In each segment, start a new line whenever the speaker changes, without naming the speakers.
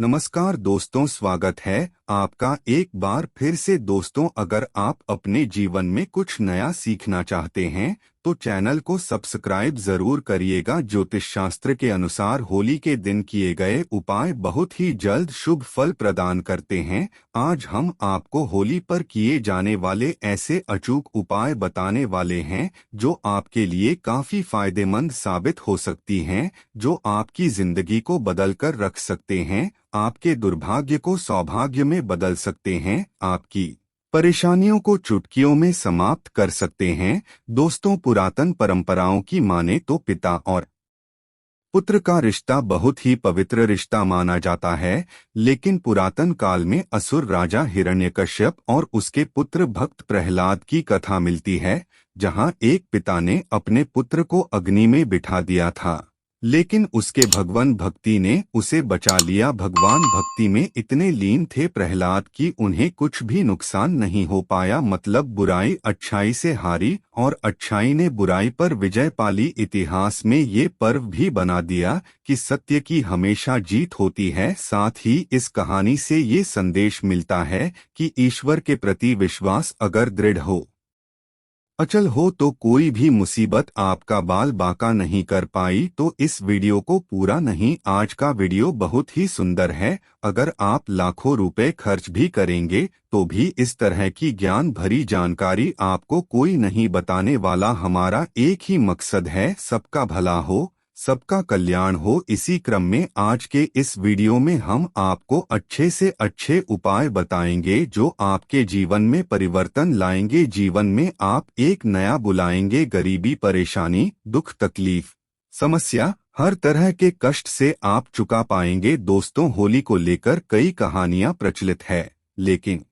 नमस्कार दोस्तों, स्वागत है आपका एक बार फिर से। दोस्तों, अगर आप अपने जीवन में कुछ नया सीखना चाहते हैं तो चैनल को सब्सक्राइब जरूर करिएगा। ज्योतिष शास्त्र के अनुसार होली के दिन किए गए उपाय बहुत ही जल्द शुभ फल प्रदान करते हैं। आज हम आपको होली पर किए जाने वाले ऐसे अचूक उपाय बताने वाले हैं जो आपके लिए काफी फायदेमंद साबित हो सकती हैं, जो आपकी जिंदगी को बदल कर रख सकते हैं, आपके दुर्भाग्य को सौभाग्य में बदल सकते हैं, आपकी परेशानियों को चुटकियों में समाप्त कर सकते हैं। दोस्तों, पुरातन परंपराओं की माने तो पिता और पुत्र का रिश्ता बहुत ही पवित्र रिश्ता माना जाता है, लेकिन पुरातन काल में असुर राजा हिरण्यकश्यप और उसके पुत्र भक्त प्रहलाद की कथा मिलती है, जहां एक पिता ने अपने पुत्र को अग्नि में बिठा दिया था, लेकिन उसके भगवान भक्ति ने उसे बचा लिया। भगवान भक्ति में इतने लीन थे प्रहलाद कि उन्हें कुछ भी नुकसान नहीं हो पाया। मतलब बुराई अच्छाई से हारी और अच्छाई ने बुराई पर विजय पाली। इतिहास में ये पर्व भी बना दिया कि सत्य की हमेशा जीत होती है। साथ ही इस कहानी से ये संदेश मिलता है कि ईश्वर के प्रति विश्वास अगर दृढ़ हो, अचल हो, तो कोई भी मुसीबत आपका बाल बांका नहीं कर पाई। तो इस वीडियो को पूरा नहीं, आज का वीडियो बहुत ही सुंदर है। अगर आप लाखों रुपए खर्च भी करेंगे तो भी इस तरह की ज्ञान भरी जानकारी आपको कोई नहीं बताने वाला। हमारा एक ही मकसद है, सबका भला हो, सबका कल्याण हो। इसी क्रम में आज के इस वीडियो में हम आपको अच्छे से अच्छे उपाय बताएंगे जो आपके जीवन में परिवर्तन लाएंगे। जीवन में आप एक नया बुलाएंगे। गरीबी, परेशानी, दुख, तकलीफ, समस्या, हर तरह के कष्ट से आप चुका पाएंगे। दोस्तों, होली को लेकर कई कहानियां प्रचलित है, लेकिन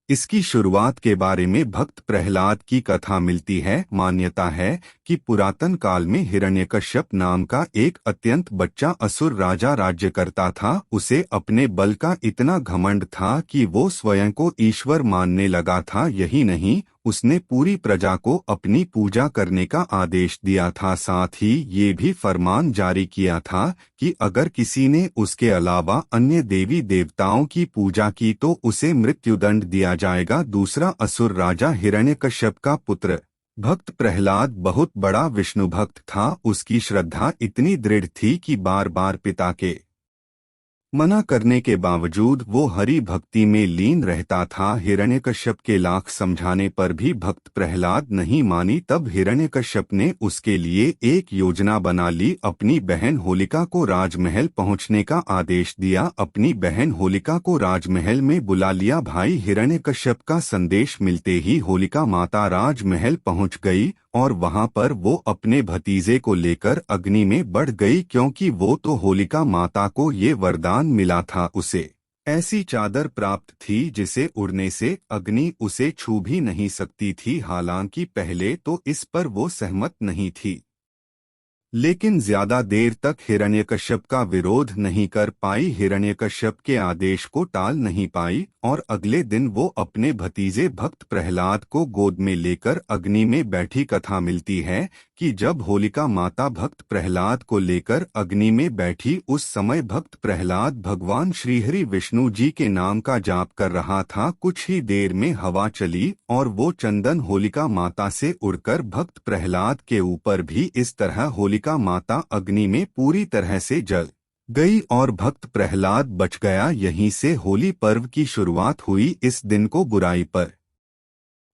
इसकी शुरुआत के बारे में भक्त प्रहलाद की कथा मिलती है। मान्यता है कि पुरातन काल में हिरण्यकश्यप नाम का एक अत्यंत बच्चा असुर राजा राज्य करता था। उसे अपने बल का इतना घमंड था कि वो स्वयं को ईश्वर मानने लगा था। यही नहीं, उसने पूरी प्रजा को अपनी पूजा करने का आदेश दिया था। साथ ही ये भी फरमान जारी किया था कि अगर किसी ने उसके अलावा अन्य देवी देवताओं की पूजा की तो उसे मृत्युदंड दिया जाएगा। दूसरा, असुर राजा हिरण्यकश्यप का पुत्र भक्त प्रहलाद बहुत बड़ा विष्णु भक्त था। उसकी श्रद्धा इतनी दृढ़ थी कि बार बार पिता के मना करने के बावजूद वो हरि भक्ति में लीन रहता था। हिरण्यकश्यप के लाख समझाने पर भी भक्त प्रहलाद नहीं मानी। तब हिरण्यकश्यप ने उसके लिए एक योजना बना ली। अपनी बहन होलिका को राजमहल पहुंचने का आदेश दिया। अपनी बहन होलिका को राजमहल में बुला लिया। भाई हिरण्यकश्यप का संदेश मिलते ही होलिका माता राजमहल पहुंच गई और वहां पर वो अपने भतीजे को लेकर अग्नि में बढ़ गई, क्योंकि वो तो होलिका माता को ये वरदान मिला था। उसे ऐसी चादर प्राप्त थी जिसे उड़ने से अग्नि उसे छू भी नहीं सकती थी। हालांकि पहले तो इस पर वो सहमत नहीं थी, लेकिन ज्यादा देर तक हिरण्यकश्यप का विरोध नहीं कर पाई, हिरण्यकश्यप के आदेश को टाल नहीं पाई और अगले दिन वो अपने भतीजे भक्त प्रहलाद को गोद में लेकर अग्नि में बैठी। कथा मिलती है कि जब होलिका माता भक्त प्रहलाद को लेकर अग्नि में बैठी, उस समय भक्त प्रहलाद भगवान श्रीहरि विष्णु जी के नाम का जाप कर रहा था। कुछ ही देर में हवा चली और वो चंदन होलिका माता से उड़कर भक्त प्रहलाद के ऊपर भी इस तरह होलिका माता अग्नि में पूरी तरह से जल गई और भक्त प्रहलाद बच गया। यहीं से होली पर्व की शुरुआत हुई। इस दिन को बुराई पर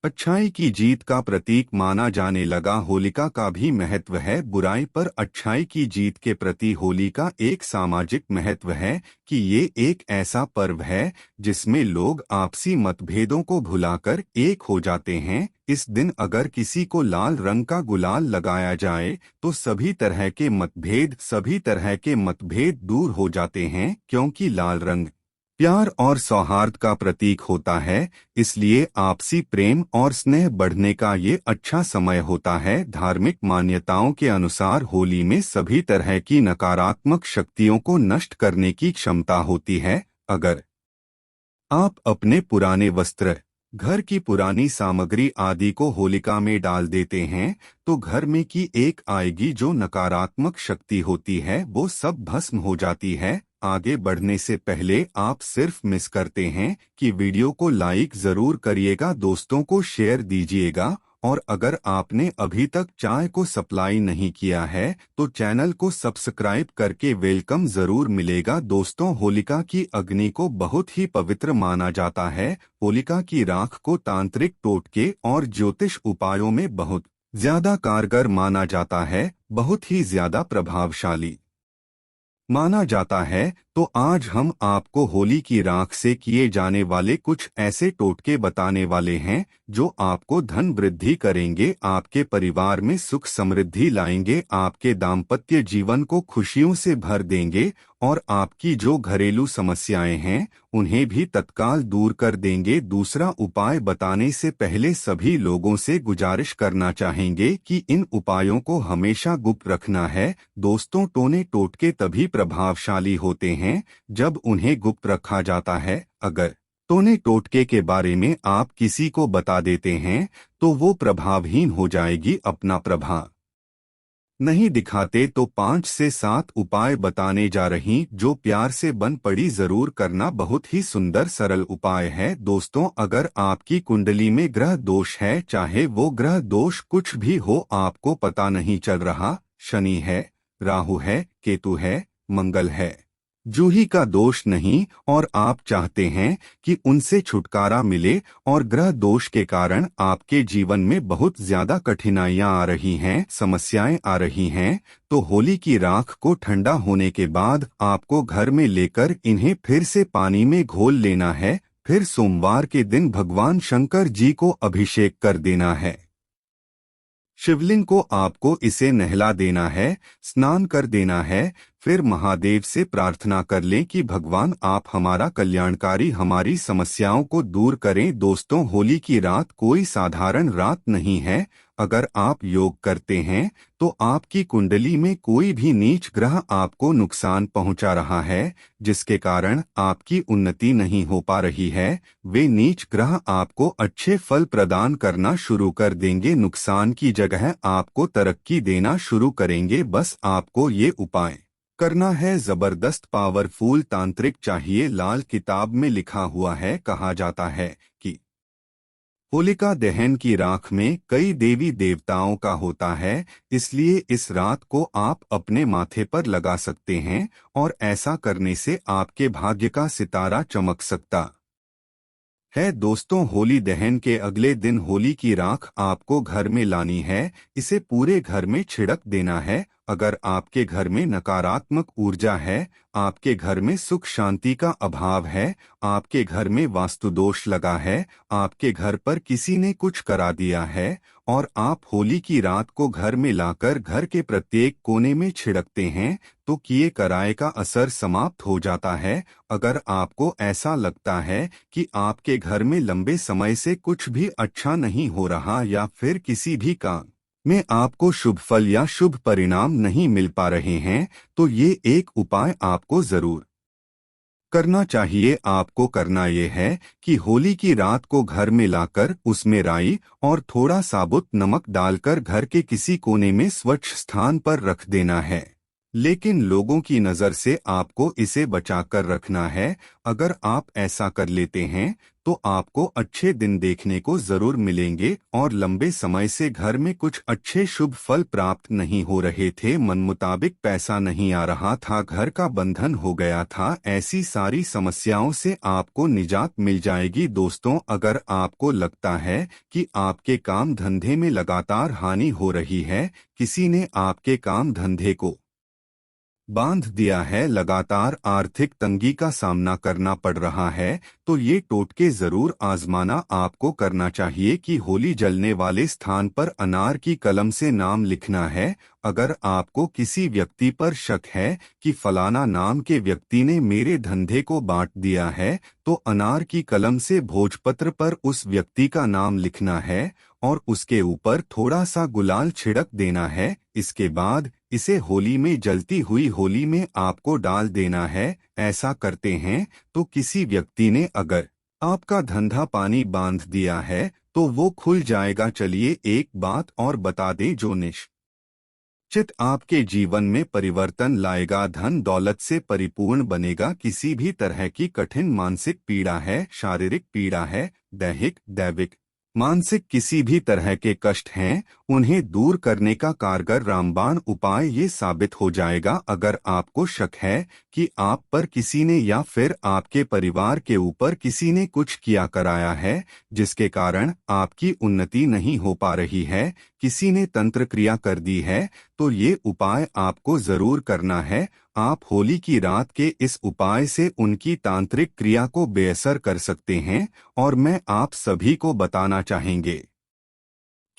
अच्छाई की जीत का प्रतीक माना जाने लगा। होलिका का भी महत्व है। बुराई पर अच्छाई की जीत के प्रति होली का एक सामाजिक महत्व है कि ये एक ऐसा पर्व है जिसमें लोग आपसी मतभेदों को भुलाकर एक हो जाते हैं। इस दिन अगर किसी को लाल रंग का गुलाल लगाया जाए तो सभी तरह के मतभेद दूर हो जाते हैं, क्योंकि लाल रंग प्यार और सौहार्द का प्रतीक होता है। इसलिए आपसी प्रेम और स्नेह बढ़ने का ये अच्छा समय होता है। धार्मिक मान्यताओं के अनुसार होली में सभी तरह की नकारात्मक शक्तियों को नष्ट करने की क्षमता होती है। अगर आप अपने पुराने वस्त्र, घर की पुरानी सामग्री आदि को होलिका में डाल देते हैं तो घर में की एक आएगी जो नकारात्मक शक्ति होती है वो सब भस्म हो जाती है। आगे बढ़ने से पहले आप सिर्फ मिस करते हैं कि वीडियो को लाइक जरूर करिएगा, दोस्तों को शेयर दीजिएगा, और अगर आपने अभी तक चाय को सप्लाई नहीं किया है तो चैनल को सब्सक्राइब करके वेलकम जरूर मिलेगा। दोस्तों, होलिका की अग्नि को बहुत ही पवित्र माना जाता है। होलिका की राख को तांत्रिक टोटके और ज्योतिष उपायों में बहुत ज्यादा कारगर माना जाता है, बहुत ही ज्यादा प्रभावशाली माना जाता है। तो आज हम आपको होली की राख से किए जाने वाले कुछ ऐसे टोटके बताने वाले हैं जो आपको धन वृद्धि करेंगे, आपके परिवार में सुख समृद्धि लाएंगे, आपके दाम्पत्य जीवन को खुशियों से भर देंगे और आपकी जो घरेलू समस्याएं हैं उन्हें भी तत्काल दूर कर देंगे। दूसरा उपाय बताने से पहले सभी लोगों से गुजारिश करना चाहेंगे कि इन उपायों को हमेशा गुप्त रखना है। दोस्तों, टोने टोटके तभी प्रभावशाली होते हैं जब उन्हें गुप्त रखा जाता है। अगर टोने टोटके के बारे में आप किसी को बता देते हैं तो वो प्रभावहीन हो जाएगी। अपना प्रभाव नहीं दिखाते तो 5 से 7 उपाय बताने जा रही जो प्यार से बन पड़ी जरूर करना। बहुत ही सुंदर सरल उपाय है। दोस्तों, अगर आपकी कुंडली में ग्रह दोष है, चाहे वो ग्रह दोष कुछ भी हो, आपको पता नहीं चल रहा, शनि है, राहु है, केतु है, मंगल है, जूही का दोष नहीं, और आप चाहते हैं कि उनसे छुटकारा मिले और ग्रह दोष के कारण आपके जीवन में बहुत ज्यादा कठिनाइयां आ रही हैं, समस्याएं आ रही हैं, तो होली की राख को ठंडा होने के बाद आपको घर में लेकर इन्हें फिर से पानी में घोल लेना है। फिर सोमवार के दिन भगवान शंकर जी को अभिषेक कर देना है। शिवलिंग को आपको इसे नहला देना है, स्नान कर देना है। फिर महादेव से प्रार्थना कर लें कि भगवान आप हमारा कल्याणकारी, हमारी समस्याओं को दूर करें। दोस्तों, होली की रात कोई साधारण रात नहीं है। अगर आप योग करते हैं तो आपकी कुंडली में कोई भी नीच ग्रह आपको नुकसान पहुंचा रहा है, जिसके कारण आपकी उन्नति नहीं हो पा रही है, वे नीच ग्रह आपको अच्छे फल प्रदान करना शुरू कर देंगे, नुकसान की जगह आपको तरक्की देना शुरू करेंगे। बस आपको ये उपाय करना है, जबरदस्त पावरफुल तांत्रिक चाहिए। लाल किताब में लिखा हुआ है, कहा जाता है कि होलिका दहन की राख में कई देवी देवताओं का होता है, इसलिए इस रात को आप अपने माथे पर लगा सकते हैं और ऐसा करने से आपके भाग्य का सितारा चमक सकता है। दोस्तों, होली दहन के अगले दिन होली की राख आपको घर में लानी है, इसे पूरे घर में छिड़क देना है। अगर आपके घर में नकारात्मक ऊर्जा है, आपके घर में सुख शांति का अभाव है, आपके घर में वास्तु दोष लगा है, आपके घर पर किसी ने कुछ करा दिया है और आप होली की रात को घर में लाकर घर के प्रत्येक कोने में छिड़कते हैं, तो किए कराए का असर समाप्त हो जाता है। अगर आपको ऐसा लगता है कि आपके घर में लंबे समय से कुछ भी अच्छा नहीं हो रहा या फिर किसी भी काम में आपको शुभ फल या शुभ परिणाम नहीं मिल पा रहे हैं, तो ये एक उपाय आपको जरूर करना चाहिए। आपको करना ये है कि होली की रात को घर में लाकर उसमें राई और थोड़ा साबुत नमक डालकर घर के किसी कोने में स्वच्छ स्थान पर रख देना है, लेकिन लोगों की नज़र से आपको इसे बचाकर रखना है। अगर आप ऐसा कर लेते हैं तो आपको अच्छे दिन देखने को जरूर मिलेंगे और लंबे समय से घर में कुछ अच्छे शुभ फल प्राप्त नहीं हो रहे थे, मन मुताबिक पैसा नहीं आ रहा था, घर का बंधन हो गया था, ऐसी सारी समस्याओं से आपको निजात मिल जाएगी। दोस्तों, अगर आपको लगता है कि आपके काम धंधे में लगातार हानि हो रही है, किसी ने आपके काम धंधे को बांध दिया है, लगातार आर्थिक तंगी का सामना करना पड़ रहा है, तो ये टोटके जरूर आजमाना आपको करना चाहिए कि होली जलने वाले स्थान पर अनार की कलम से नाम लिखना है। अगर आपको किसी व्यक्ति पर शक है कि फलाना नाम के व्यक्ति ने मेरे धंधे को बांट दिया है, तो अनार की कलम से भोजपत्र पर उस व्यक्ति का नाम लिखना है और उसके ऊपर थोड़ा सा गुलाल छिड़क देना है। इसके बाद इसे होली में जलती हुई होली में आपको डाल देना है। ऐसा करते हैं तो किसी व्यक्ति ने अगर आपका धंधा पानी बांध दिया है तो वो खुल जाएगा। चलिए एक बात और बता दें, जो चित आपके जीवन में परिवर्तन लाएगा, धन दौलत से परिपूर्ण बनेगा। किसी भी तरह की कठिन मानसिक पीड़ा है, शारीरिक पीड़ा है, दैहिक दैविक मानसिक किसी भी तरह के कष्ट हैं, उन्हें दूर करने का कारगर रामबाण उपाय ये साबित हो जाएगा। अगर आपको शक है कि आप पर किसी ने या फिर आपके परिवार के ऊपर किसी ने कुछ किया कराया है जिसके कारण आपकी उन्नति नहीं हो पा रही है, किसी ने तंत्र क्रिया कर दी है, तो ये उपाय आपको जरूर करना है। आप होली की रात के इस उपाय से उनकी तांत्रिक क्रिया को बेअसर कर सकते हैं। और मैं आप सभी को बताना चाहेंगे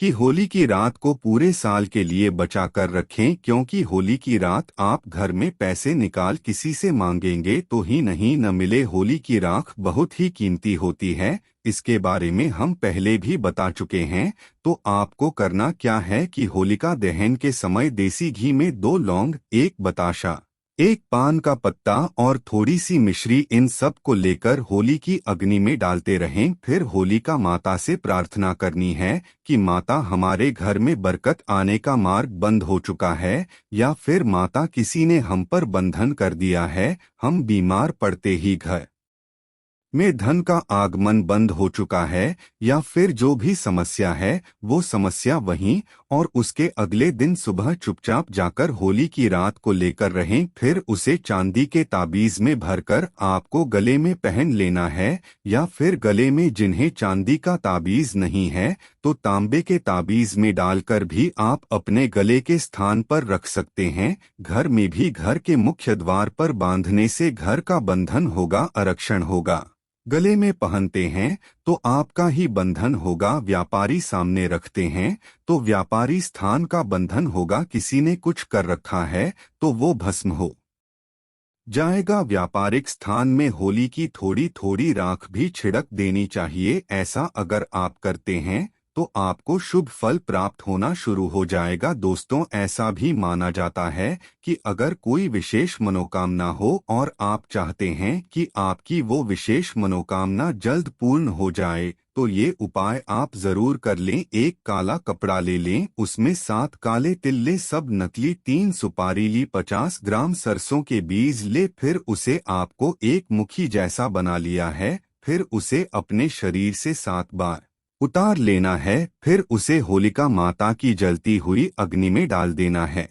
कि होली की रात को पूरे साल के लिए बचा कर रखें, क्योंकि होली की रात आप घर में पैसे निकाल किसी से मांगेंगे तो ही नहीं न मिले। होली की राख बहुत ही कीमती होती है, इसके बारे में हम पहले भी बता चुके हैं। तो आपको करना क्या है कि होलिका दहन के समय देसी घी में 2 लौंग, 1 बताशा, 1 पान का पत्ता और थोड़ी सी मिश्री, इन सब को लेकर होली की अग्नि में डालते रहें। फिर होलिका माता से प्रार्थना करनी है कि माता हमारे घर में बरकत आने का मार्ग बंद हो चुका है, या फिर माता किसी ने हम पर बंधन कर दिया है, हम बीमार पड़ते ही घर में धन का आगमन बंद हो चुका है, या फिर जो भी समस्या है वो समस्या वहीं और उसके अगले दिन सुबह चुपचाप जाकर होली की रात को लेकर रहें। फिर उसे चांदी के ताबीज में भरकर आपको गले में पहन लेना है, या फिर गले में जिन्हें चांदी का ताबीज नहीं है तो तांबे के ताबीज में डालकर भी आप अपने गले के स्थान पर रख सकते हैं। घर में भी घर के मुख्य द्वार पर बांधने से घर का बंधन होगा, आरक्षण होगा। गले में पहनते हैं तो आपका ही बंधन होगा। व्यापारी सामने रखते हैं तो व्यापारी स्थान का बंधन होगा। किसी ने कुछ कर रखा है तो वो भस्म हो जाएगा। व्यापारिक स्थान में होली की थोड़ी थोड़ी राख भी छिड़क देनी चाहिए। ऐसा अगर आप करते हैं तो आपको शुभ फल प्राप्त होना शुरू हो जाएगा। दोस्तों, ऐसा भी माना जाता है कि अगर कोई विशेष मनोकामना हो और आप चाहते हैं कि आपकी वो विशेष मनोकामना जल्द पूर्ण हो जाए, तो ये उपाय आप जरूर कर लें। 1 काला कपड़ा ले लें, उसमें 7 काले तिल ले, सब नकली, 3 सुपारी ली, 50 ग्राम सरसों के बीज ले। फिर उसे आपको एक मुखी जैसा बना लिया है, फिर उसे अपने शरीर से 7 बार उतार लेना है। फिर उसे होलिका माता की जलती हुई अग्नि में डाल देना है।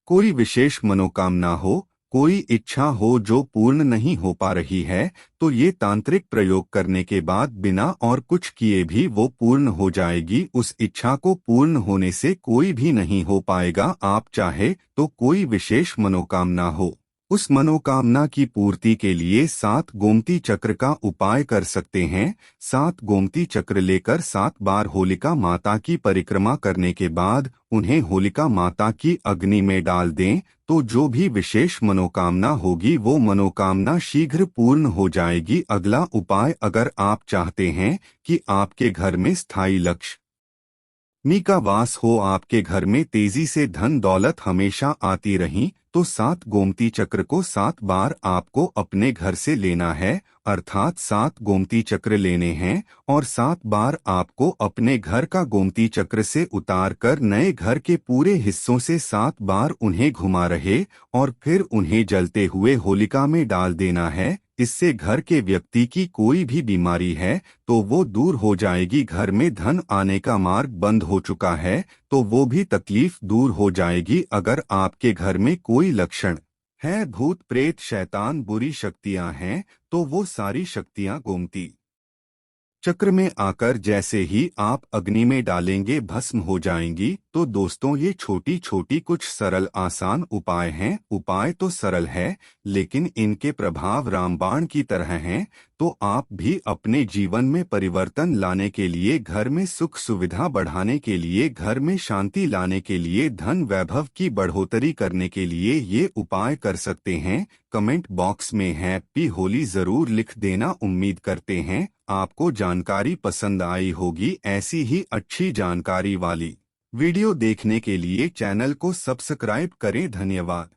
कोई विशेष मनोकामना हो, कोई इच्छा हो जो पूर्ण नहीं हो पा रही है, तो ये तांत्रिक प्रयोग करने के बाद बिना और कुछ किए भी वो पूर्ण हो जाएगी। उस इच्छा को पूर्ण होने से कोई भी नहीं हो पाएगा। आप चाहे तो कोई विशेष मनोकामना हो, उस मनोकामना की पूर्ति के लिए 7 गोमती चक्र का उपाय कर सकते हैं। 7 गोमती चक्र लेकर 7 बार होलिका माता की परिक्रमा करने के बाद उन्हें होलिका माता की अग्नि में डाल दें, तो जो भी विशेष मनोकामना होगी वो मनोकामना शीघ्र पूर्ण हो जाएगी। अगला उपाय, अगर आप चाहते हैं कि आपके घर में स्थायी लक्ष्मी का वास हो, आपके घर में तेजी से धन दौलत हमेशा आती रही, तो 7 गोमती चक्र को 7 बार आपको अपने घर से लेना है। अर्थात 7 गोमती चक्र लेने हैं और 7 बार आपको अपने घर का गोमती चक्र से उतार कर नए घर के पूरे हिस्सों से 7 बार उन्हें घुमा रहे और फिर उन्हें जलते हुए होलिका में डाल देना है। इससे घर के व्यक्ति की कोई भी बीमारी है तो वो दूर हो जाएगी। घर में धन आने का मार्ग बंद हो चुका है तो वो भी तकलीफ दूर हो जाएगी। अगर आपके घर में कोई लक्षण है, भूत प्रेत शैतान बुरी शक्तियां हैं, तो वो सारी शक्तियां गोमती चक्र में आकर जैसे ही आप अग्नि में डालेंगे भस्म हो जाएंगी। तो दोस्तों, ये छोटी छोटी कुछ सरल आसान उपाय हैं। उपाय तो सरल है लेकिन इनके प्रभाव रामबाण की तरह हैं। तो आप भी अपने जीवन में परिवर्तन लाने के लिए, घर में सुख सुविधा बढ़ाने के लिए, घर में शांति लाने के लिए, धन वैभव की बढ़ोतरी करने के लिए ये उपाय कर सकते हैं। कमेंट बॉक्स में हैप्पी होली जरूर लिख देना। उम्मीद करते हैं आपको जानकारी पसंद आई होगी। ऐसी ही अच्छी जानकारी वाली वीडियो देखने के लिए चैनल को सब्सक्राइब करें। धन्यवाद।